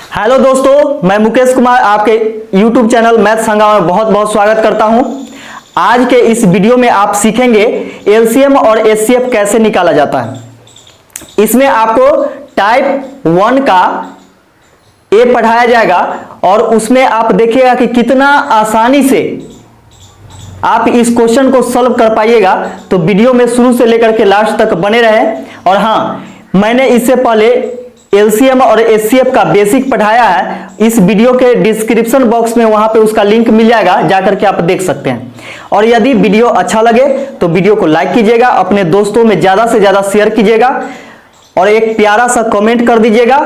Hello दोस्तों, मैं मुकेश कुमार आपके YouTube चैनल मैथ संगा में बहुत बहुत स्वागत करता हूं। आज के इस वीडियो में आप सीखेंगे एलसीएम और एचसीएफ कैसे निकाला जाता है। इसमें आपको टाइप 1 का ए पढ़ाया जाएगा और उसमें आप देखिएगा कि कितना आसानी से आप इस क्वेश्चन को सॉल्व कर पाइएगा। तो वीडियो में शुरू से लेकर के लास्ट तक बने रहें। और हाँ, मैंने इससे पहले एलसीएम और एचसीएफ का बेसिक पढ़ाया है। इस वीडियो के डिस्क्रिप्शन बॉक्स में वहां पे उसका लिंक मिल जाएगा, जाकर के आप देख सकते हैं। और यदि वीडियो अच्छा लगे तो वीडियो को लाइक कीजिएगा, अपने दोस्तों में ज्यादा से ज्यादा शेयर कीजिएगा और एक प्यारा सा कमेंट कर दीजिएगा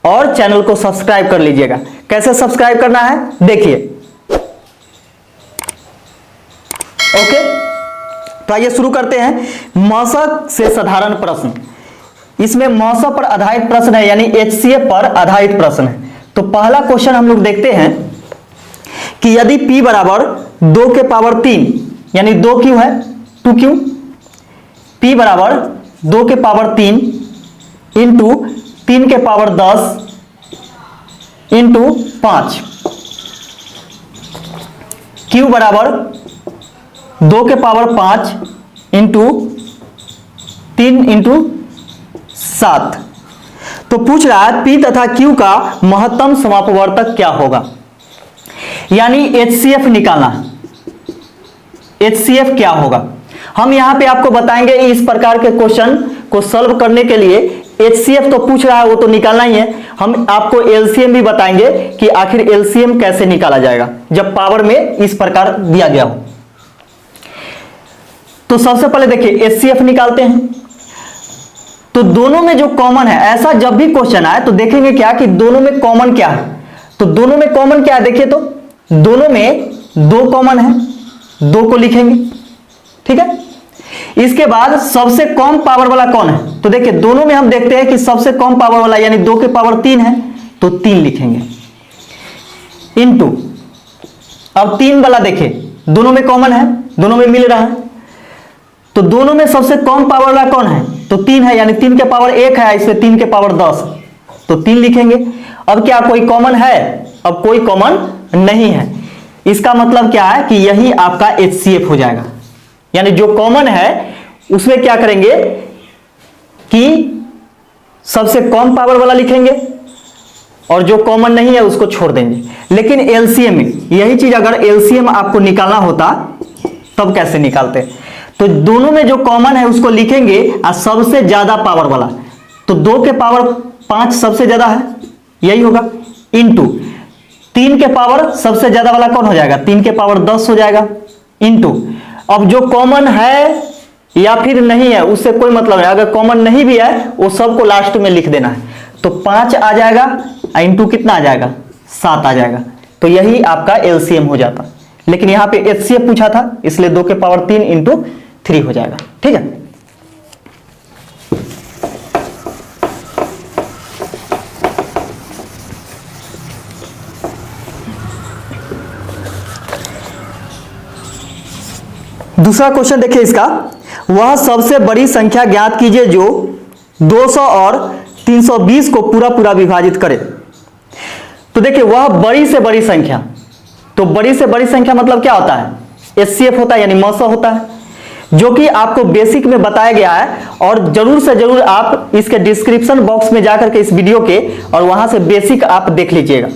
और चैनल को सब्सक्राइब कर लीजिएगा। कैसे सब्सक्राइब करना है देखिए। ओके, तो आइए शुरू करते हैं। मौसक से साधारण प्रश्न। इसमें मौसक पर आधारित प्रश्न है, यानी एचसीएफ पर आधारित प्रश्न है। तो पहला क्वेश्चन हम लोग देखते हैं कि यदि p बराबर 2 के पावर 3 यानी 2 क्यों है 2 क्यों, p बराबर 2 के पावर 3 इंटू 3 के पावर 10 इंटू 5, q बराबर 2 के पावर 5 इंटू 3 इंटू 7। तो पूछ रहा है P तथा Q का महत्तम समापवर्तक क्या होगा, यानी HCF निकालना। HCF क्या होगा हम यहां पे आपको बताएंगे। इस प्रकार के क्वेश्चन को सॉल्व करने के लिए HCF तो पूछ रहा है, वो तो निकालना ही है। हम आपको LCM भी बताएंगे कि आखिर LCM कैसे निकाला जाएगा जब पावर में इस प्रकार दिया गया हो। तो सबसे पहले देखिए HCF निकालते हैं। तो दोनों में जो कॉमन है, ऐसा जब भी क्वेश्चन आए तो देखेंगे क्या कि दोनों में कॉमन क्या है। तो दोनों में कॉमन क्या है देखिए, तो दोनों में 2 कॉमन है, 2 को लिखेंगे, ठीक है। इसके बाद सबसे कम पावर वाला कौन है, तो देखिए दोनों में हम देखते हैं कि सबसे कम पावर वाला यानी 2 के पावर 3 है, तो 3 लिखेंगे इनटू। अब 3 वाला देखिए दोनों में कॉमन है, दोनों में मिल रहा है। तो दोनों में सबसे कम पावर वाला कौन है, तो 3 है, यानी 3 के पावर 1 है, इसमें 3 के पावर 10, तो 3 लिखेंगे। अब क्या कोई कॉमन है, अब कोई कॉमन नहीं है। इसका मतलब क्या है कि यही आपका HCF हो जाएगा, यानी जो कॉमन है उसमें क्या करेंगे कि सबसे कम पावर वाला लिखेंगे और जो कॉमन नहीं है उसको छोड़ देंगे। लेकिन एलसीएम में यही चीज, अगर एलसीएम आपको निकालना होता तब कैसे निकालते, तो दोनों में जो कॉमन है उसको लिखेंगे और सबसे ज्यादा पावर वाला, तो 2 के पावर 5 सबसे ज्यादा है, यही होगा, इनटू 3 के पावर सबसे ज्यादा वाला कौन हो जाएगा, 3 के पावर 10 हो जाएगा, इनटू अब जो कॉमन है या फिर नहीं है उससे कोई मतलब नहीं। अगर कॉमन नहीं भी है वो सबको लास्ट में लिख देना है। तो 5 आ जाएगा, इनटू कितना आ जाएगा, 7 आ जाएगा। तो यही आपका एलसीएम हो जाता। लेकिन यहां पे HCF पूछा था, इसलिए 2 के पावर 3 इंटू 3 हो जाएगा, ठीक है। दूसरा क्वेश्चन देखिए इसका, वह सबसे बड़ी संख्या ज्ञात कीजिए जो 200 और 320 को पूरा पूरा विभाजित करे। तो देखिए वह बड़ी से बड़ी संख्या, तो बड़ी से बड़ी संख्या मतलब क्या होता है, HCF होता है, यानी मौसा होता है, जो कि आपको बेसिक में बताया गया है। और जरूर से जरूर आप इसके डिस्क्रिप्शन बॉक्स में जाकर के इस वीडियो के और वहां से बेसिक आप देख लीजिएगा।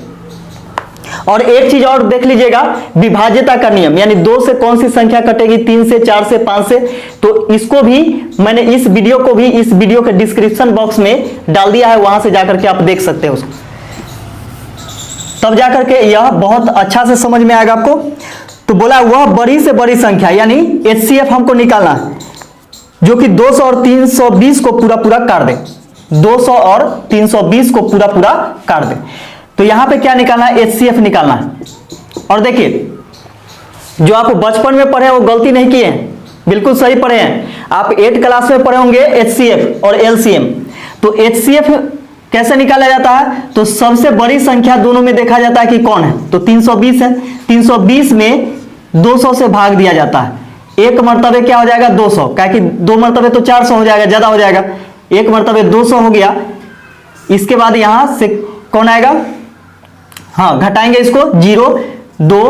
और एक चीज और देख लीजिएगा, विभाज्यता का नियम, यानी 2 से कौन सी संख्या कटेगी, 3 से, 4 से, 5 से। तो इसको भी मैंने इस वीडियो को भी इस वीडियो के डिस्क्रिप्शन बॉक्स में डाल दिया है, वहां से जाकर के आप देख सकते हैं उसको, तब जाकर के यह बहुत अच्छा से समझ में आएगा आपको। तो बोला वह बड़ी से बड़ी संख्या, यानी HCF हमको निकालना है, जो कि 200 और 320 को पूरा पूरा काट दे, 200 और 320 को पूरा पूरा काट दे। तो यहां पे क्या निकालना है, HCF निकालना है। और देखिए जो आप बचपन में पढ़े वो गलती नहीं किए हैं, बिल्कुल सही पढ़े हैं। आप 8 क्लास में पढ़े होंगे HCF और LCM। तो HCF कैसे निकाला जाता है, तो सबसे बड़ी संख्या दोनों में देखा जाता है कि कौन है, तो 320 है। 320 में 200 से भाग दिया जाता है, एक मर्तबे क्या हो जाएगा 200, क्या कि 2 मर्तबे तो 400 हो जाएगा, ज्यादा हो जाएगा। एक मर्तबे 200 हो गया, इसके बाद यहां से कौन आएगा, हाँ घटाएंगे इसको, 0 2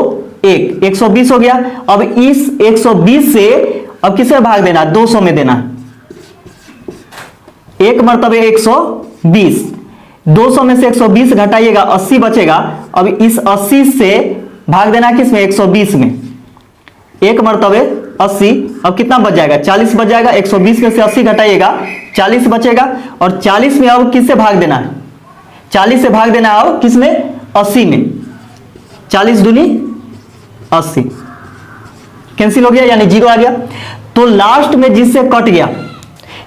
1, 120 हो गया। अब इस 120 से अब किसे भाग देना, 200 में देना, एक मर्तबे 120, 200 में से 120 घटाइएगा 80 बचेगा। अब इस 80 से भाग देना किसमें, 120 में, एक मर्तबे 80, अब कितना बच जाएगा, 40 बच जाएगा। 120 में से 80 घटाइएगा 40 बचेगा, और 40 में अब किससे भाग देना है, 40 से भाग देना है अब किसमें, 80 में, 40 दूनी 80, कैंसिल हो गया यानी 0 आ गया। तो लास्ट में जिससे कट गया,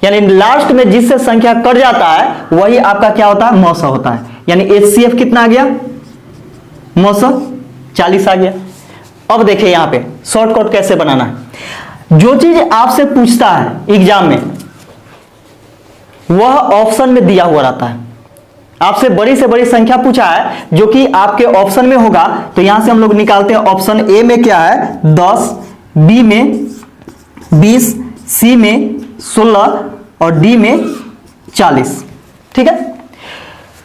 यानी लास्ट में जिससे संख्या कट जाता है वही आपका क्या होता है, मौसा होता है। यानी HCF कितना आ गया, मौसा 40 आ गया। अब देखिए यहां पे शॉर्टकट कैसे बनाना है। जो चीज आपसे पूछता है एग्जाम में वह ऑप्शन में दिया हुआ रहता है। आपसे बड़ी से बड़ी संख्या पूछा है जो कि आपके ऑप्शन में होगा, तो यहां से हम लोग निकालते हैं। ऑप्शन ए में क्या है, 10, बी में 20, सी में 16 और डी में 40, ठीक है।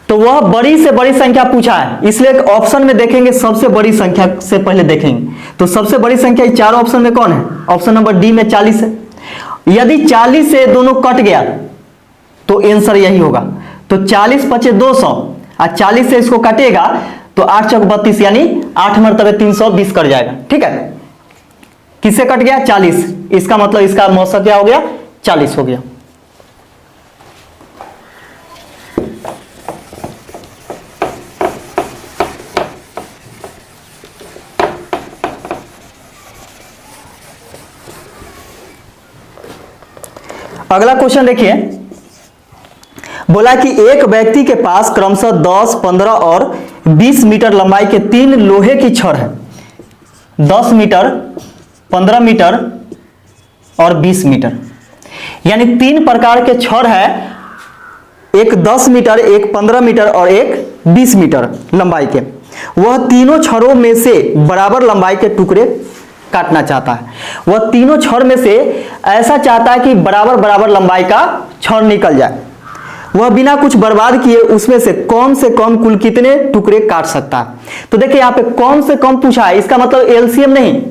तो वह बड़ी से बड़ी संख्या पूछा है, इसलिए ऑप्शन में देखेंगे सबसे बड़ी संख्या से पहले देखेंगे। तो सबसे बड़ी संख्या चार ऑप्शन में कौन है, ऑप्शन नंबर डी में 40 है। यदि 40 से दोनों कट गया तो आंसर यही होगा। तो 40 पचे 200 और 40 से इसको काटेगा तो 8 चौक 32 यानी 8 मरतबे 320 कट जाएगा, ठीक है। किससे कट गया, 40, इसका मतलब इसका मौसा क्या हो गया, 40 हो गया। अगला क्वेश्चन देखिए, बोला कि एक व्यक्ति के पास क्रमशः 10, 15 और 20 मीटर लंबाई के 3 लोहे की छड़ है। 10 मीटर, 15 मीटर और 20 मीटर, यानी 3 प्रकार के छड़ है, एक 10 मीटर, एक 15 मीटर और एक 20 मीटर लंबाई के। वह तीनों छड़ों में से बराबर लंबाई के टुकड़े काटना चाहता है। वह तीनों छड़ में से ऐसा चाहता है कि बराबर बराबर लंबाई का छड़ निकल जाए। वह बिना कुछ बर्बाद किए उसमें से कम कुल कितने टुकड़े काट सकता है। तो देखिए यहाँ पे कम से कम पूछा है, इसका मतलब एलसीएम नहीं,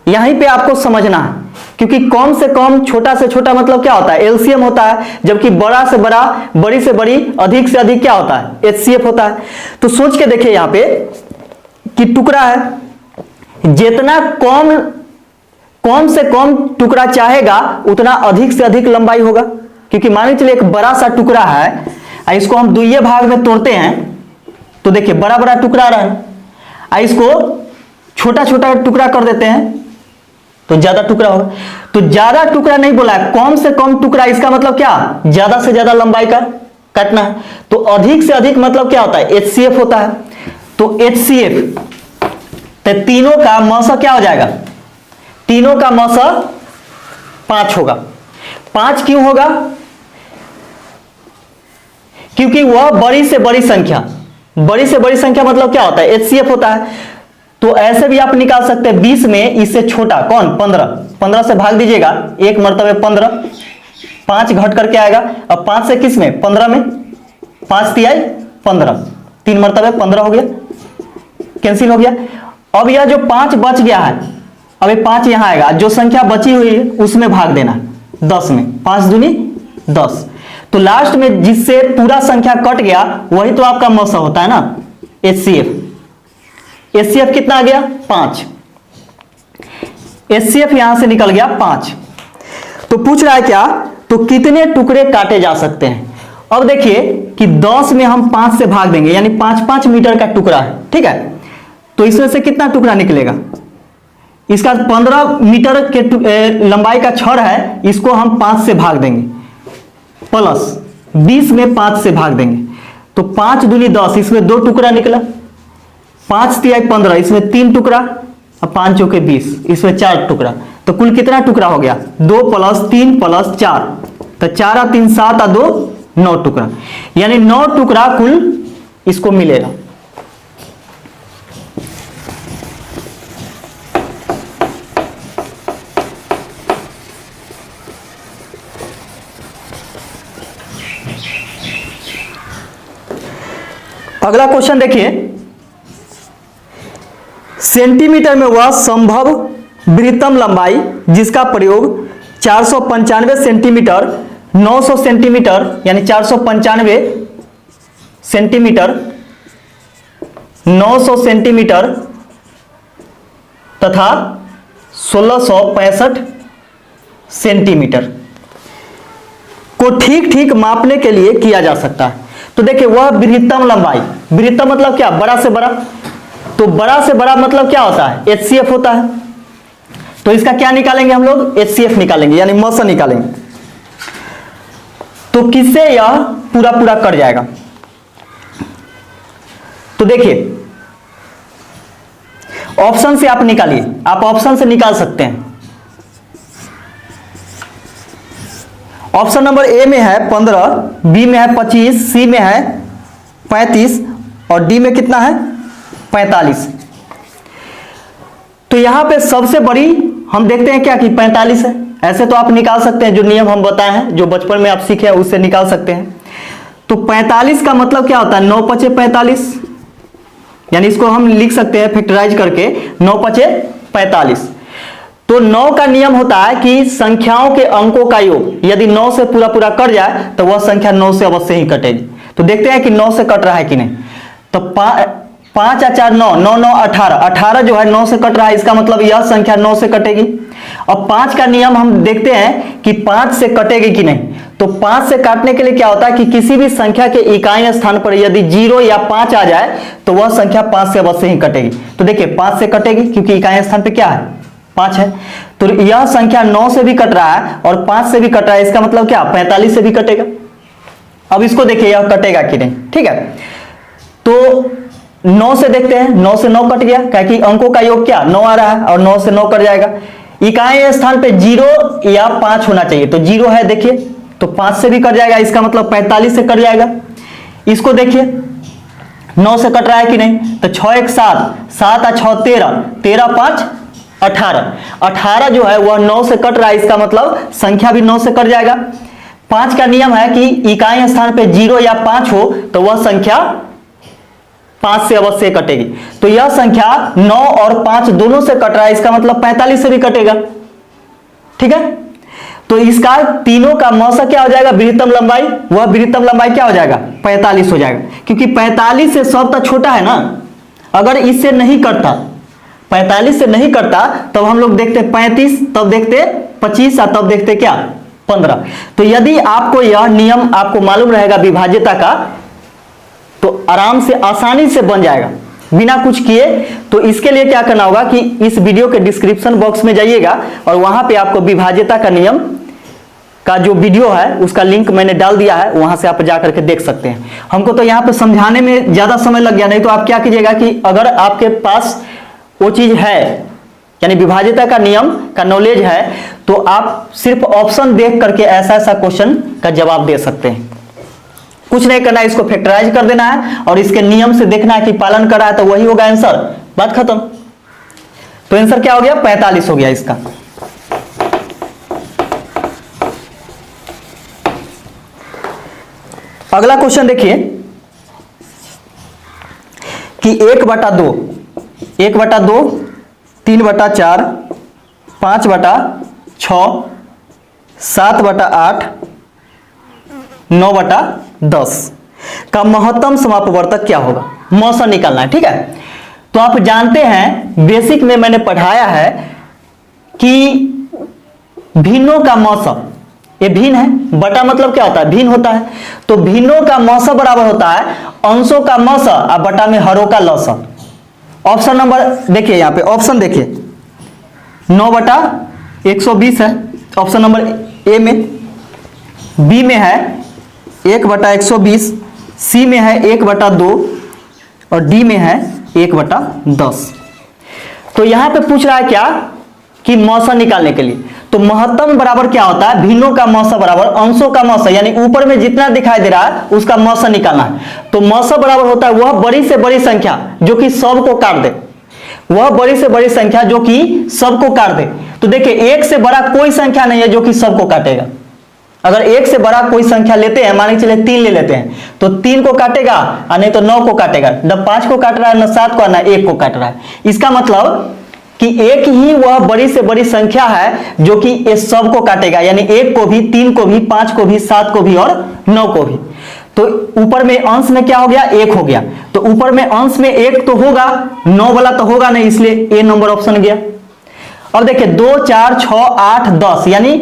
यहीं पे आपको समझना है, क्योंकि कम से कम, छोटा से छोटा मतलब क्या होता है, एलसीएम होता है, जबकि बड़ा से बड़ा, बड़ी से बड़ी, अधिक से अधिक क्या होता है, एचसीएफ होता है। तो सोच के देखिए यहाँ पे कि टुकड़ा है, जितना कम से कम टुकड़ा चाहेगा उतना अधिक से अधिक लंबाई होगा। क्योंकि मान चलिए एक बड़ा सा टुकड़ा है, इसको हम दुइये भाग में तोड़ते हैं तो देखिए बड़ा बड़ा टुकड़ा रहा है, इसको छोटा छोटा टुकड़ा कर देते हैं तो ज्यादा टुकड़ा होगा। तो ज्यादा टुकड़ा नहीं बोला है, कम से कम टुकड़ा, इसका मतलब क्या, ज्यादा से ज्यादा लंबाई का काटना है। तो अधिक से अधिक मतलब क्या होता है, एचसीएफ होता है। तो एचसीएफ, तो तीनों का मौसा क्या हो जाएगा, तीनों का मौसा 5 होगा। 5 क्यों होगा, क्योंकि वह बड़ी से बड़ी संख्या, बड़ी से बड़ी संख्या मतलब क्या होता है, एचसीएफ होता है। तो ऐसे भी आप निकाल सकते हैं, 20 में इससे छोटा कौन, 15, 15 से भाग दीजिएगा, एक मरतबे 15, 5 घट करके आएगा। अब 5 से किस में, 15 में, 5 तिहाई 15, 3 मरतबे 15 हो गया, कैंसिल हो गया। अब यह जो 5 बच गया है, अब ये 5 यहां आएगा, जो संख्या बची हुई है उसमें भाग देना 10 में, 5 दूनी 10। तो लास्ट में जिससे पूरा संख्या कट गया वही तो आपका मौसा होता है ना, एचसीएफ। एचसीएफ कितना आ गया, 5। एचसीएफ यहां से निकल गया 5। तो पूछ रहा है क्या, तो कितने टुकड़े काटे जा सकते हैं। अब देखिए कि 10 में हम 5 से भाग देंगे, यानी 5-5 मीटर का टुकड़ा है, ठीक है। तो इसमें से कितना टुकड़ा निकलेगा, इसका 15 मीटर के लंबाई का छड़ है, इसको हम 5 से भाग देंगे, प्लस 20 में 5 से भाग देंगे, तो 5 दूनी 10, इसमें 2 टुकड़ा निकला, 5 तिहाई 15, इसमें 3 टुकड़ा, और 5 चौके 20, इसमें 4 टुकड़ा। तो कुल कितना टुकड़ा हो गया, 2 + 3 + 4, तो 4 और 3 7 और 2 9 टुकड़ा, यानी 9 टुकड़ा कुल इसको मिलेगा। अगला क्वेश्चन देखिए, सेंटीमीटर में वह संभव वृहत्तम लंबाई जिसका प्रयोग 495 सेंटीमीटर, 900 सेंटीमीटर यानी 495 सेंटीमीटर, 900 सेंटीमीटर तथा 1665 सेंटीमीटर को ठीक ठीक मापने के लिए किया जा सकता है। तो देखिए वह वृहत्तम लंबाई, वृहत्तम मतलब क्या, बड़ा से बड़ा, तो बड़ा से बड़ा मतलब क्या होता है, एचसीएफ होता है। तो इसका क्या निकालेंगे हम लोग, एचसीएफ निकालेंगे यानी मौसम निकालेंगे। तो किससे यह पूरा पूरा कट जाएगा, तो देखिए ऑप्शन से आप निकालिए, आप ऑप्शन से निकाल सकते हैं। ऑप्शन नंबर ए में है 15, बी में है 25, सी में है 35 और डी में कितना है 45। तो यहां पे सबसे बड़ी हम देखते हैं क्या कि 45 है। ऐसे तो आप निकाल सकते हैं, जो नियम हम बताए हैं, जो बचपन में आप सीखे हैं उससे निकाल सकते हैं। तो 45 का मतलब क्या होता है, 9 पचे 45, यानी इसको हम लिख सकते हैं फैक्टराइज करके 9 पचे 45। तो 9 का नियम होता है कि संख्याओं के अंकों का योग यदि 9 से पूरा पूरा कट जाए तो वह संख्या 9 से अवश्य ही कटेगी। तो देखते हैं कि 9 से कट रहा है कि नहीं। तो 5 और 4 9, 9 9 18, 18 जो है 9 से कट रहा है, इसका मतलब यह संख्या 9 से कटेगी। अब 5 का नियम हम देखते हैं कि 5 से कटेगी कि नहीं। तो 5 से काटने के लिए क्या होता है कि किसी भी संख्या के इकाई स्थान पर यदि 0 या 5 आ जाए तो वह संख्या 5 से अवश्य ही कटेगी। तो देखिए 5 से कटेगी क्योंकि इकाई स्थान पे क्या है 5 है। तो यह संख्या 9 से भी कट रहा है और 5 से भी कट रहा है, इसका मतलब क्या 45 से भी कटेगा। अब इसको देखिए यह कटेगा कि नहीं, ठीक है। तो 9 से देखते हैं, 9 से 9 कट गया, क्योंकि अंकों का योग क्या 9 आ रहा है और 9 से 9 कट जाएगा। इकाई स्थान पे 0 या 5 होना चाहिए, तो 0 है देखिए, तो 5 से भी कट जाएगा, इसका मतलब 45 से कट जाएगा। इसको देखिए 9 से कट रहा है कि नहीं, तो 6 1 7, 7 और 6 13, 13 5 18, 18 जो है वह 9 से कट रहा है, इसका मतलब संख्या भी 9 से कट जाएगा। 5 का नियम है कि इकाई स्थान पे 0 या 5 हो तो वह संख्या 5 से अवश्य कटेगी। तो यह संख्या 9 और 5 दोनों से कट रहा है, इसका मतलब 45 से भी कटेगा, ठीक है। तो इसका तीनों का मौसा क्या हो जाएगा, वृहत्तम लंबाई, वह वृहत्तम लंबाई क्या हो जाएगा 45 हो जाएगा, क्योंकि 45 से सब तक छोटा है ना। अगर इससे नहीं कटता, 45 से नहीं कटता, तब हम लोग देखते 35, तब देखते 25 और तब देखते क्या 15। तो यदि आपको यह नियम आपको मालूम रहेगा विभाज्यता का, तो आराम से आसानी से बन जाएगा बिना कुछ किए। तो इसके लिए क्या करना होगा कि इस वीडियो के डिस्क्रिप्शन बॉक्स में जाइएगा और वहां पे आपको विभाज्यता का नियम का जो वीडियो है उसका लिंक मैंने डाल दिया है, वहां से आप जाकर के देख सकते हैं। हमको तो यहाँ पे समझाने में ज्यादा समय लग गया, नहीं तो आप क्या कीजिएगा कि अगर आपके पास वो चीज है यानी विभाज्यता का नियम का नॉलेज है, तो आप सिर्फ ऑप्शन देख करके ऐसा ऐसा क्वेश्चन का जवाब दे सकते हैं। कुछ नहीं करना है, इसको फैक्टराइज कर देना है और इसके नियम से देखना है कि पालन कर रहा है, तो वही होगा आंसर, बात खत्म। तो आंसर क्या हो गया 45 हो गया इसका। अगला क्वेश्चन देखिए कि 1/2, 1/2, 3/4, 5/6, 7/8, 9/10 का महत्तम समापवर्तक क्या होगा, मौसा निकालना है, ठीक है। तो आप जानते हैं बेसिक में मैंने पढ़ाया है कि भिन्नों का मौसा, ये भिन्न है, बटा मतलब क्या होता है भिन्न होता है। तो भिन्नों का मौसा बराबर होता है अंशों का मौसा और बटा में हरों का लौसा। ऑप्शन नंबर देखिए, यहां पे ऑप्शन देखिए 9/120 है ऑप्शन नंबर ए में, बी में है 1/120, सी में है 1/2 और डी में है 1/10। तो यहां पे पूछ रहा है क्या कि मौसा निकालने के लिए, तो महत्तम बराबर क्या होता है भिन्नों का मौसा बराबर अंशों का मौसा, यानी ऊपर में जितना दिखाई दे रहा है उसका मौसा निकालना है। तो मौसा बराबर होता है वह बड़ी से बड़ी संख्या जो कि सब को काट दे, वह बड़ी से बड़ी संख्या जो कि सबको काट दे। तो देखिए 1 से बड़ा कोई संख्या नहीं है जो कि सबको काटेगा, अगर 1 से बड़ा कोई संख्या लेते हैं, मान के चलिए 3 ले लेते हैं, तो 3 को काटेगा और नहीं तो 9 को काटेगा। न 5 को काट रहा है, न 7 को, न 1 को काट रहा है। इसका मतलब कि एक ही वह बड़ी से बड़ी संख्या है जो कि ये सब को काटेगा, यानी 1 को भी, 3 को भी, 5 को भी, 7 को भी और 9 को भी। तो ऊपर में अंश में क्या हो गया, 1 हो गया। तो ऊपर में अंश में 1 तो होगा, 9 वाला तो होगा नहीं, इसलिए ए नंबर ऑप्शन गया। अब देखिए 2, 4, 6, 8, 10, यानी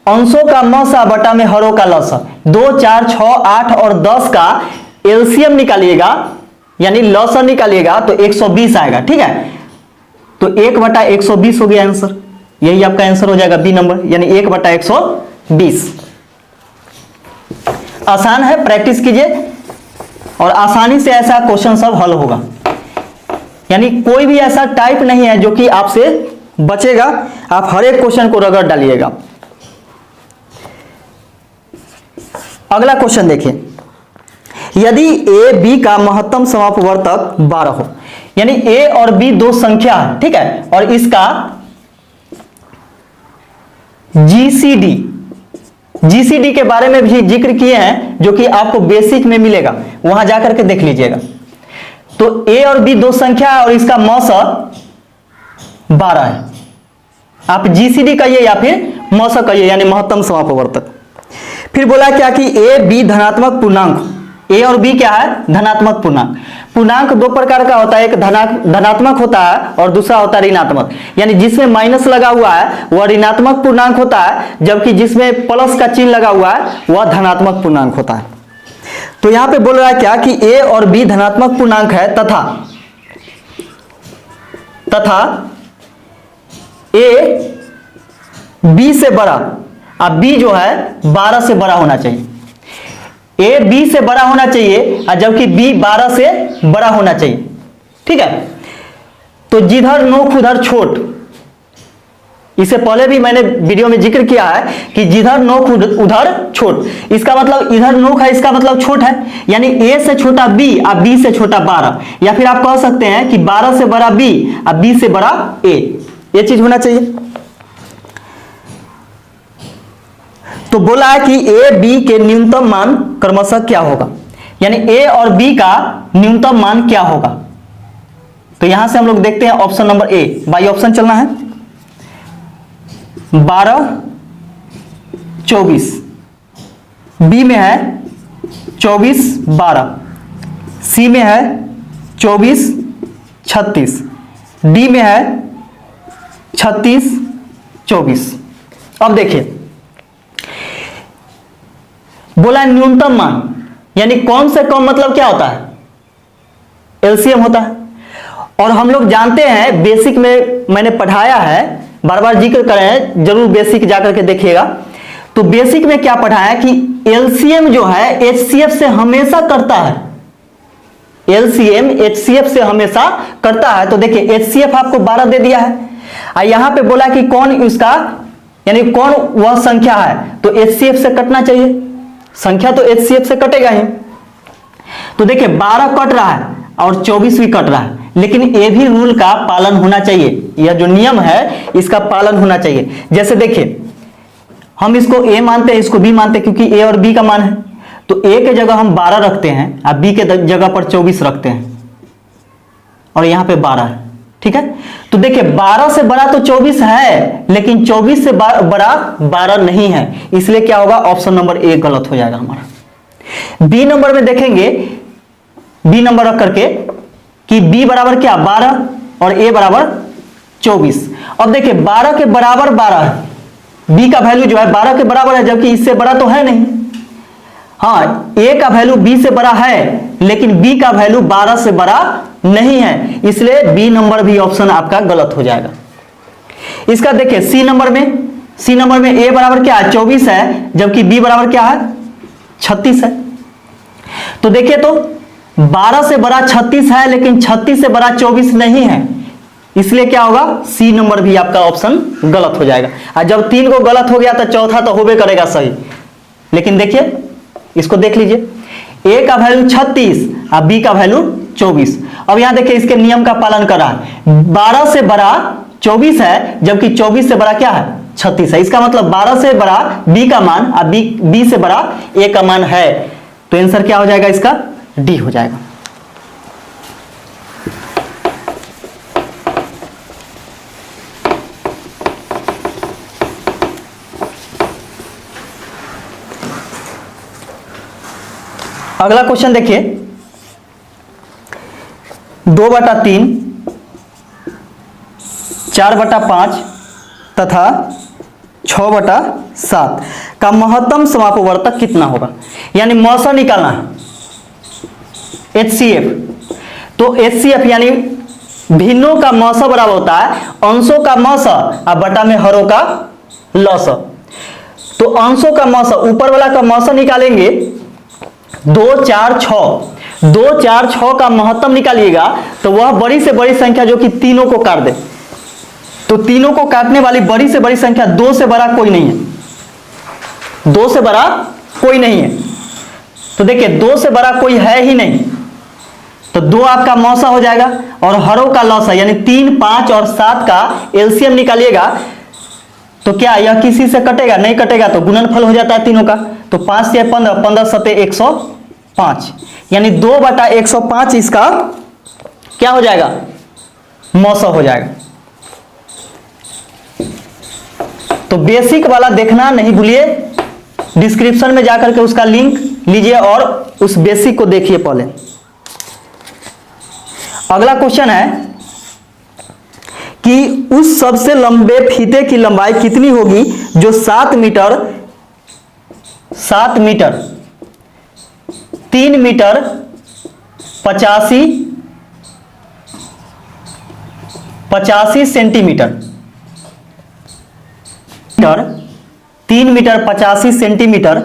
अंशों का मसा बटा में हरों का लसा। 2, 4, 6, 8 और 10 का एलसीएम निकालिएगा, यानी लसा निकालिएगा तो 120 आएगा। ठीक है, तो 1/120 हो गया आंसर। यही आपका आंसर हो जाएगा बी नंबर, यानी 1/120। आसान है, प्रैक्टिस कीजिए और आसानी से ऐसा क्वेश्चन सब हल होगा। यानी कोई भी ऐसा टाइप नहीं है जो कि आपसे बचेगा, आप हर एक क्वेश्चन को रगड़ डालिएगा। अगला क्वेश्चन देखिए, यदि ए बी का महत्तम समापवर्तक 12 हो, यानी ए और बी दो संख्या है, ठीक है, और इसका जीसीडी के बारे में भी जिक्र किए हैं, जो कि आपको बेसिक में मिलेगा, वहां जाकर के देख लीजिएगा। तो ए और बी दो संख्या है और इसका मौस 12 है। आप जीसीडी कहिए या फिर मौस कहिए, यानी महत्तम समापवर्तक। फिर बोला क्या कि ए बी धनात्मक पूर्णांक, ए और बी क्या है, धनात्मक पूर्णांक। पूर्णांक दो प्रकार का होता है, एक धनात्मक होता है और दूसरा होता है ऋणात्मक, यानी जिसमें माइनस लगा हुआ है वह ऋणात्मक पूर्णांक होता है, जबकि जिसमें प्लस का चिन्ह लगा हुआ है वह धनात्मक पूर्णांक होता है। तो यहां पे बोल रहा है क्या कि ए और बी धनात्मक पूर्णांक है तथा ए बी से बड़ा, अब बी जो है 12 से बड़ा होना चाहिए। ए बी से बड़ा होना चाहिए और जबकि बी 12 से बड़ा होना चाहिए। ठीक है, तो जिधर नोक उधर छोट, इससे पहले भी मैंने वीडियो में जिक्र किया है कि जिधर नोक उधर छोट। इसका मतलब इधर नोक है, इसका मतलब छोट है, यानी ए से छोटा बी और बी से छोटा 12, या फिर आप कह सकते हैं कि 12 से बड़ा बी और बी से बड़ा ए, ये चीज होना चाहिए। तो बोला है कि ए बी के न्यूनतम मान क्रमशः क्या होगा, यानी ए और बी का न्यूनतम मान क्या होगा। तो यहां से हम लोग देखते हैं option number A, by option चलना है। 12, 24, बी में है 24, 12, सी में है 24, 36, डी में है 36, 24। अब देखिए बोला न्यूनतम मान, यानी कौन से कम मतलब क्या होता है, एलसीएम होता है। और हम लोग जानते हैं, बेसिक में मैंने पढ़ाया है, बार बार जिक्र करें, जरूर बेसिक जाकर के देखिएगा। तो बेसिक में क्या पढ़ाया कि एलसीएम जो है एचसीएफ से हमेशा करता है, एलसीएम एचसीएफ से हमेशा करता है। तो देखिए एचसीएफ आपको 12 दे दिया है और यहां पे बोला कि कौन इसका, यानी कौन वह संख्या है, तो एचसीएफ से कटना चाहिए, संख्या तो एचसीएफ से कटेगा ही। तो देखिए 12 कट रहा है और 24 भी कट रहा है, लेकिन ये भी रूल का पालन होना चाहिए, यह जो नियम है इसका पालन होना चाहिए। जैसे देखिए हम इसको ए मानते हैं, इसको बी मानते हैं, क्योंकि ए और बी का मान है। तो ए के जगह हम 12 रखते हैं और बी के जगह पर 24 रखते हैं और यहां पे 12 है। ठीक है, तो देखिए 12 से बड़ा तो 24 है, लेकिन 24 से बड़ा 12 नहीं है, इसलिए क्या होगा, ऑप्शन नंबर ए गलत हो जाएगा हमारा। बी नंबर में देखेंगे, बी नंबर रख करके कि बी बराबर क्या 12 और ए बराबर 24। अब देखिए 12 के बराबर 12 है, बी का वैल्यू जो है 12 के बराबर है, जबकि इससे बड़ा तो है नहीं। हाँ, ए का वैल्यू बी से बड़ा है, लेकिन बी का वैल्यू 12 से बड़ा नहीं है, इसलिए बी नंबर भी ऑप्शन आपका गलत हो जाएगा। इसका देखिए सी नंबर में ए बराबर क्या है 24 है, जबकि बी बराबर क्या है 36 है। तो देखिए तो 12 से बड़ा 36 है, लेकिन 36 से बड़ा 24 नहीं है, इसलिए क्या होगा, सी नंबर भी आपका ऑप्शन गलत हो जाएगा। और जब 3 को गलत हो गया तो चौथा तो होबे करेगा सही। लेकिन देखिए इसको देख लीजिए, ए का वैल्यू 36 और बी का वैल्यू 24। अब यहां देखिए इसके नियम का पालन कर रहा है, 12 से बड़ा 24 है, जबकि 24 से बड़ा क्या है 36 है। इसका मतलब 12 से बड़ा बी का मान और बी से बड़ा ए का मान है। तो आंसर क्या हो जाएगा इसका? डी हो जाएगा। अगला क्वेश्चन देखिए, 2/3, 4/5 तथा 6/7 का महत्तम समापवर्तक कितना होगा? यानी मौसा निकालना है, HCF। तो HCF यानी भिन्नों का मौसा बराबर होता है अंशों का मौसा और बटा में हरों का लौसा। तो अंशों का मौसा, ऊपर वाला का मौसा निकालेंगे 2, 4, 6। 2, 4, 6 का महत्तम निकालिएगा तो वह बड़ी से बड़ी संख्या जो कि तीनों को काट दे। तो तीनों को काटने वाली बड़ी से बड़ी संख्या 2 से बड़ा कोई नहीं है। 2 से बड़ा कोई नहीं है। तो देखिए 2 से बड़ा कोई है ही नहीं। तो 2 आपका मौसा हो जाएगा और हरों का लौसा यानी 3, 5 और 7 का एलसीएम निकालिएगा तो क्या यह किसी से कटेगा? नहीं कटेगा। तो गुणनफल हो जाता है तीनों का। तो 5 से 15, 15 सते 105 यानी 2/105 इसका क्या हो जाएगा? मौसा हो जाएगा। तो बेसिक वाला देखना नहीं भूलिए, डिस्क्रिप्शन में जाकर के उसका लिंक लीजिए और उस बेसिक को देखिए पहले। अगला क्वेश्चन है कि उस सबसे लंबे फीते की लंबाई कितनी होगी जो 7 metre, 3 metre 85 centimetre, 3 metre 85 centimetre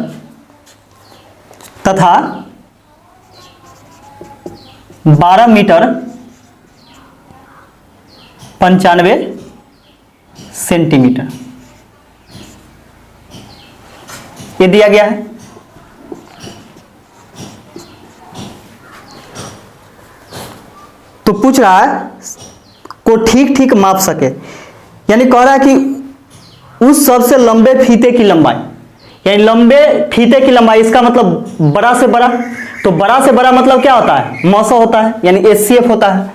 तथा 12 मीटर 95 सेंटीमीटर ये दिया गया है। तो पूछ रहा है को ठीक ठीक माप सके, यानी कह रहा है कि उस सबसे लंबे फीते की लंबाई, यानी लंबे फीते की लंबाई, इसका मतलब बड़ा से बड़ा। तो बड़ा से बड़ा मतलब क्या होता है? मौसा होता है यानी HCF होता है।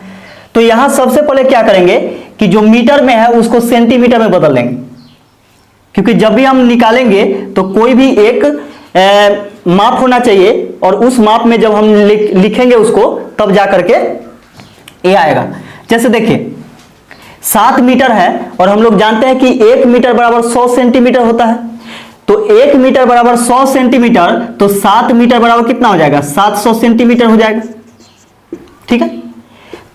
तो यहां सबसे पहले क्या करेंगे कि जो मीटर में है उसको सेंटीमीटर में बदल देंगे, क्योंकि जब भी हम निकालेंगे तो कोई भी एक माप होना चाहिए और उस माप में जब हम लिखेंगे उसको तब जा करके ये आएगा। जैसे देखिए 7 मीटर है और हम लोग जानते हैं कि 1 मीटर बराबर 100 सेंटीमीटर होता है। तो 1 मीटर बराबर 100 सेंटीमीटर, तो 7 मीटर बराबर कितना हो जाएगा? 700 सेंटीमीटर हो जाएगा। ठीक है।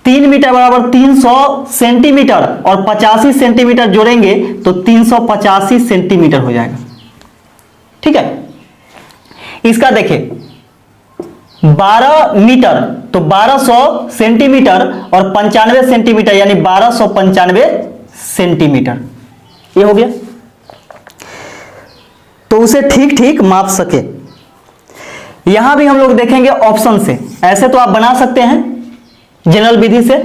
3 मीटर बराबर 300 सेंटीमीटर और 85 सेंटीमीटर जोड़ेंगे तो 385 सेंटीमीटर हो जाएगा। ठीक है। इसका देखिए 12 मीटर तो 1200 सेंटीमीटर और 95 सेंटीमीटर यानी 1295 सेंटीमीटर ये हो गया। तो उसे ठीक ठीक माप सके। यहां भी हम लोग देखेंगे ऑप्शन से, ऐसे तो आप बना सकते हैं जनरल विधि से,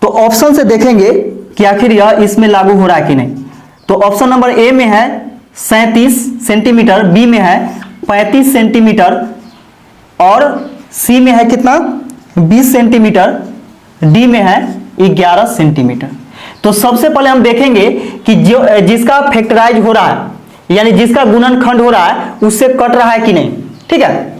तो ऑप्शन से देखेंगे कि आखिर यह इसमें लागू हो रहा है कि नहीं। तो ऑप्शन नंबर ए में है 37 सेंटीमीटर, बी में है 35 सेंटीमीटर और सी में है कितना? 20 सेंटीमीटर, डी में है 11 सेंटीमीटर। तो सबसे पहले हम देखेंगे कि जो जिसका फैक्टराइज हो रहा है यानी जिसका गुणनखंड हो रहा है उससे कट रहा है कि नहीं। ठीक है।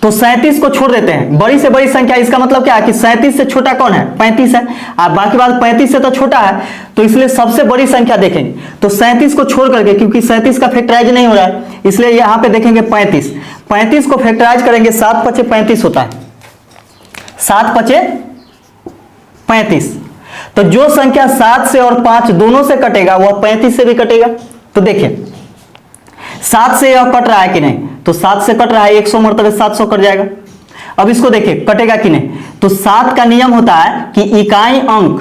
तो 37 को छोड़ देते हैं, बड़ी से बड़ी संख्या, इसका मतलब क्या है कि 37 से छोटा कौन है? 35 है। और बाकी बात 35 से तो छोटा है, तो इसलिए सबसे बड़ी संख्या देखेंगे। तो 37 को छोड़ करके, क्योंकि 37 का फैक्टराइज नहीं हो रहा है, इसलिए यहां पे देखेंगे 35। 35 को फैक्टराइज करेंगे 7 × 35 होता है, 7 × 35। तो जो संख्या 7 से और 5 दोनों से कटेगा वह 35 से भी कटेगा। तो देखिए 7 से यह कट रहा है कि नहीं? तो 7 से कट रहा है, 100 मरतबे 700 कट जाएगा। अब इसको देखिए कटेगा कि नहीं। तो 7 का नियम होता है कि इकाई अंक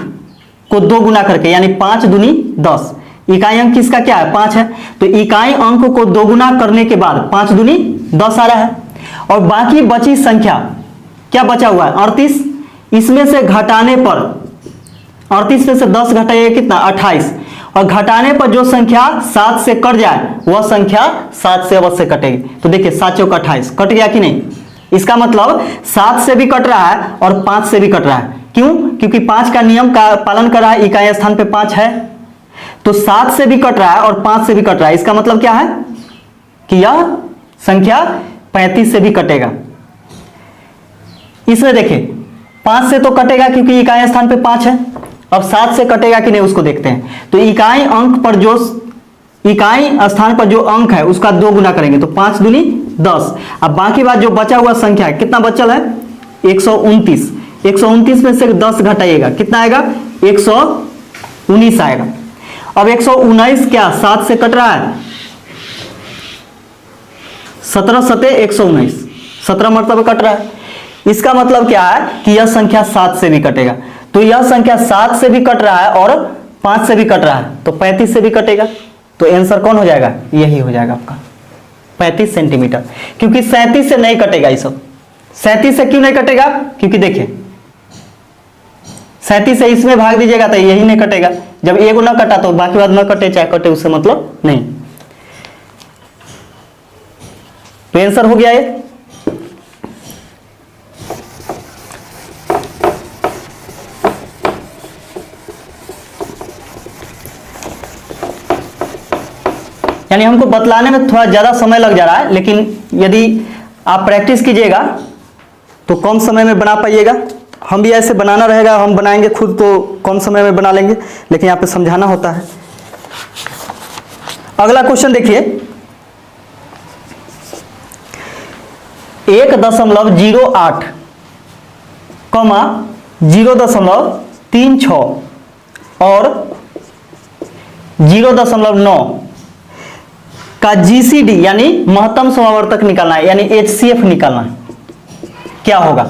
को 2 गुना करके, यानी 5 दूनी 10। इकाई अंक किसका क्या है? 5 है। तो इकाई अंक को 2 गुना करने के बाद 5 दूनी 10 आ रहा है और बाकी बची संख्या क्या बचा हुआ है? 38। इसमें से घटाने पर 38 में से 10 घटाइए कितना? 28। और घटाने पर जो संख्या 7 से कट जाए वह संख्या 7 से अवश्य कटेगी। तो देखिए 7 चौक 28 कट गया कि नहीं। इसका मतलब 7 से भी कट रहा है और 5 से भी कट रहा है। क्यों? क्योंकि 5 का नियम का पालन कर रहा है, इकाई स्थान पे 5 है। तो 7 से भी कट रहा है और 5 से भी कट रहा है। इसका मतलब क्या है कि यह संख्या 35 से भी कटेगा। इसमें देखिए 5 से तो कटेगा क्योंकि इकाई स्थान पे 5 है। अब 7 से कटेगा कि नहीं उसको देखते हैं। तो इकाई स्थान पर जो अंक है उसका 2 गुना करेंगे तो 5 दूनी 10। अब बाकी बात जो बचा हुआ संख्या है, कितना बचल है 129। 129 में से 10 घटाइएगा, कितना आएगा 119 आएगा। अब 119 क्या 7 से कट रहा है, 17 सते 119, 17 मरतबा कट रहा है। इसका मतलब क्या है कि यह संख्या 7 से भी कटेगा। तो यह संख्या 7 से भी कट रहा है और 5 से भी कट रहा है तो 35 से भी कटेगा। तो आंसर कौन हो जाएगा, यही हो जाएगा आपका 35 सेंटीमीटर। क्योंकि 37 से नहीं कटेगा ये सब। 37 से क्यों नहीं कटेगा, क्योंकि देखिए 37 से इसमें भाग दीजिएगा तो यही नहीं कटेगा। जब एगो ना कटा तो बाकी बात ना कटे चाहे कटे उससे मतलब नहीं। तो आंसर हो गया ये। यानी हमको बतलाने में थोड़ा ज़्यादा समय लग जा रहा है, लेकिन यदि आप प्रैक्टिस कीजिएगा तो कम समय में बना पाइएगा। हम भी ऐसे बनाना रहेगा, हम बनाएंगे खुद तो कम समय में बना लेंगे, लेकिन यहाँ पे समझाना होता है। अगला क्वेश्चन देखिए, 1.08 कॉमा 0.36 और 0.9 का जीसीडी यानी महत्तम समावर्तक निकालना है, यानी एचसीएफ निकालना है। क्या होगा?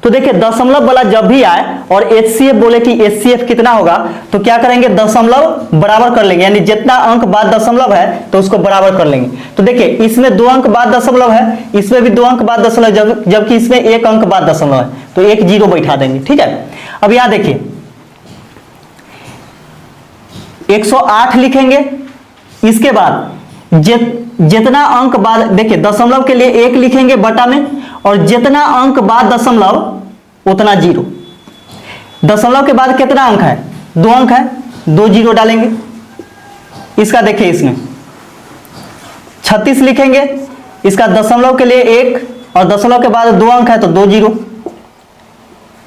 तो देखिए दशमलव वाला जब भी आए और एचसीएफ बोले कि एचसीएफ कितना होगा तो क्या करेंगे, दशमलव बराबर कर लेंगे। यानी जितना अंक बाद दशमलव है तो उसको बराबर कर लेंगे। तो देखिए इसमें 2 अंक बाद दशमलव है, इसमें भी 2 अंक बाद दशमलव, जबकि इसमें 1 अंक बाद दशमलव है तो 1 0 बैठा देंगे। ठीक है। अब यहां देखिए 108 लिखेंगे, इसके बाद जितना अंक बाद, देखिए दशमलव के लिए 1 लिखेंगे बटा में, और जितना अंक बाद दशमलव उतना 0। दशमलव के बाद कितना अंक है, 2 अंक है, 2 0 डालेंगे। इसका देखिए इसमें 36 लिखेंगे, इसका दशमलव के लिए 1 और दशमलव के बाद 2 अंक है तो 2 0।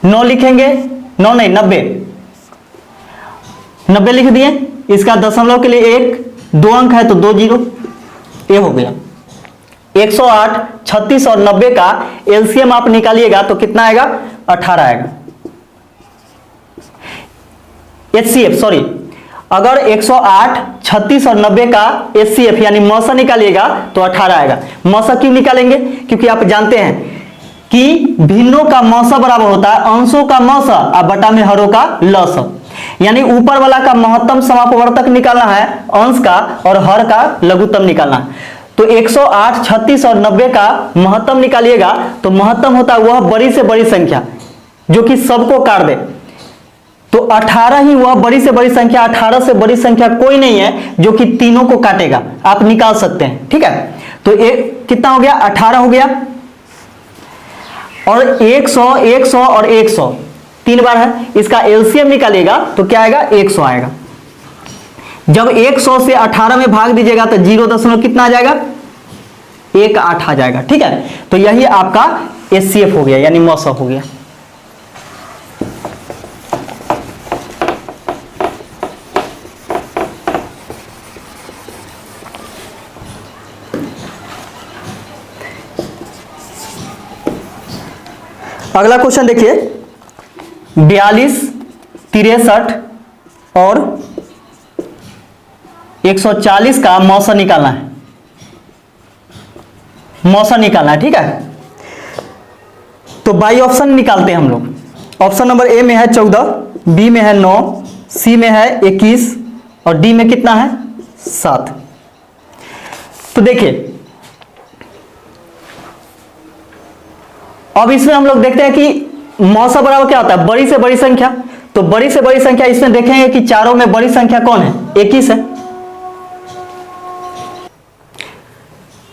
9 लिखेंगे, 9 नहीं 90 लिख दिए, इसका दशमलव के लिए 1, 2 अंक है तो 2 0। ये हो गया 108, 36 और 90 का एलसीएम आप निकालिएगा तो कितना आएगा, 18 आएगा। एचसीएफ सॉरी, अगर 108, 36 और 90 का एचसीएफ यानी मौसा निकालिएगा तो 18 आएगा। मौसा क्यों निकालेंगे, क्योंकि आप जानते हैं कि भिन्नों का मौसा बराबर होता है अंशों का मौसा और बटा में हरों का लसा। यानी ऊपर वाला का महत्तम समापवर्तक निकालना है अंश का और हर का लघुत्तम निकालना है। तो 108, 36 और 90 का महत्तम निकालिएगा तो महत्तम होता है वह बड़ी से बड़ी संख्या जो कि सबको काट दे। तो 18 ही वह बड़ी से बड़ी संख्या, 18 से बड़ी संख्या कोई नहीं है जो कि तीनों को काटेगा, आप निकाल सकते हैं। ठीक है। तो एक कितना हो गया, 18 हो गया। और 100, 100 और 100 3 बार है, इसका एलसीएम निकालिएगा तो क्या आएगा, 100 आएगा। जब 100 से 18 में भाग दीजिएगा तो 0 कितना आ जाएगा, 1/8 आ जाएगा। ठीक है। तो यही आपका एचसीएफ हो गया यानी मौसा हो गया। अगला क्वेश्चन देखिए, 42, 63 और 140 का मौसा निकालना है। मौसा निकालना है। ठीक है। तो बाई ऑप्शन निकालते हैं हम लोग। ऑप्शन नंबर ए में है 14, बी में है 9, सी में है 21 और डी में कितना है, 7। तो देखिए अब इसमें हम लोग देखते हैं कि मौसा बराबर क्या होता है, बड़ी से बड़ी संख्या। तो तो बड़ी से बड़ी संख्या इसमें देखेंगे कि चारों में बड़ी संख्या कौन है, 21 है।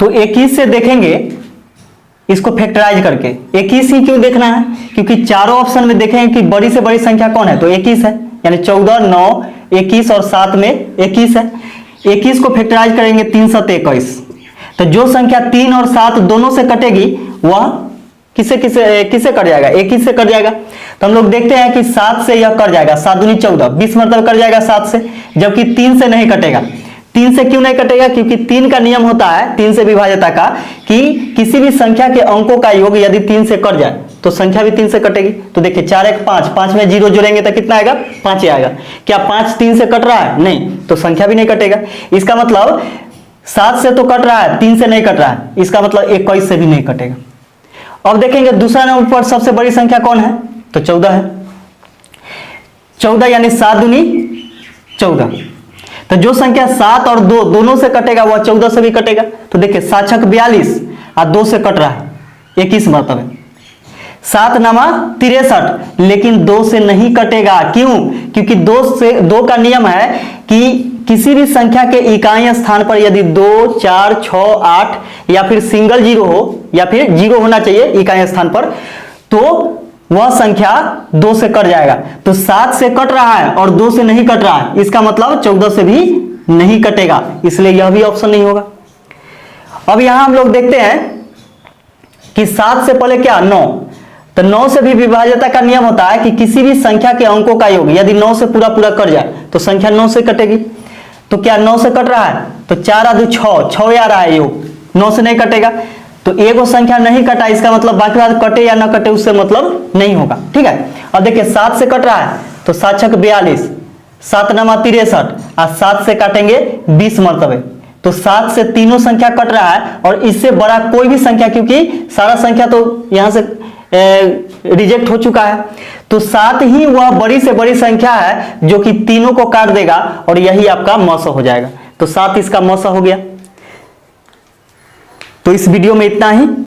तो 21 से देखेंगे इसको फैक्टराइज करके। 21 ही क्यों देखना है, क्योंकि चारों ऑप्शन में देखेंगे कि बड़ी से बड़ी संख्या कौन है, तो 21 है। यानी 14, 9, 21 और 7 में 21 है। 21 को फैक्टराइज करेंगे 3 7 21। तो जो संख्या 3 और 7 दोनों से कटेगी वह किसे किसे किसे कट जाएगा, 21 से कट जाएगा। तो हम लोग देखते हैं कि 7 से यह कट जाएगा, 7 दूनी 14, 20 मतलब कट जाएगा 7 से, जबकि 3 से नहीं कटेगा। 3 से क्यों नहीं कटेगा, क्योंकि 3 का नियम होता है 3 से विभाज्यता का कि किसी भी संख्या के अंकों का योग यदि 3 से कट जाए तो संख्या भी 3 से कटेगी। तो देखिए 4 1 5, 5 में 0 जोड़ेंगे तो कितना आएगा, 5 ही आएगा। क्या 5 3 से कट रहा है, नहीं, तो संख्या भी नहीं कटेगा। इसका मतलब 7 से तो कट रहा है, 3 से नहीं कट रहा है, इसका मतलब 21 से भी नहीं कटेगा। अब देखेंगे दूसरा नंबर पर सबसे बड़ी संख्या कौन है, तो 14 है। 14 यानी 7 दूनी 14। तो जो संख्या 7 और 2 दोनों से कटेगा वह 14 से भी कटेगा। तो देखिए 7 छक 42 और 2 से कट रहा है, 21 मतलब 7 नामा 63, लेकिन 2 से नहीं कटेगा। क्यों, क्योंकि 2 का नियम है कि किसी भी संख्या के इकाई स्थान पर यदि 2 4 6 8 या फिर सिंगल जीरो हो या फिर जीरो होना चाहिए इकाई स्थान पर, तो वह संख्या 2 से कट जाएगा। तो 7 से कट रहा है और 2 से नहीं कट रहा है, इसका मतलब 14 से भी नहीं कटेगा, इसलिए यह भी ऑप्शन नहीं होगा। अब यहां हम लोग देखते हैं कि 7 से पहले क्या, 9। तो 9 से भी विभाज्यता का नियम होता है कि किसी भी संख्या के अंकों का योग यदि 9 से पूरा पूरा कट जाए तो संख्या 9 से कटेगी। तो क्या 9 से कट रहा है, तो 4 2 6, 6 आ रहा है योग, 9 से नहीं कटेगा। तो एगो संख्या नहीं कटा, इसका मतलब बाकी बात कटे या ना कटे उससे मतलब नहीं होगा। ठीक है, अब देखिए 7 से कट रहा है तो 7 छक 42, 7 नामा 63 और 7 से काटेंगे 20 मरतबे। तो 7 से तीनों संख्या कट रहा है और इससे बड़ा कोई भी संख्या, क्योंकि सारा संख्या तो यहां से रिजेक्ट हो चुका है, तो 7 ही वह बड़ी से बड़ी संख्या है जो कि तीनों को काट देगा और यही आपका मौसा हो जाएगा। तो 7 इसका मौसा हो गया। तो इस वीडियो में इतना ही।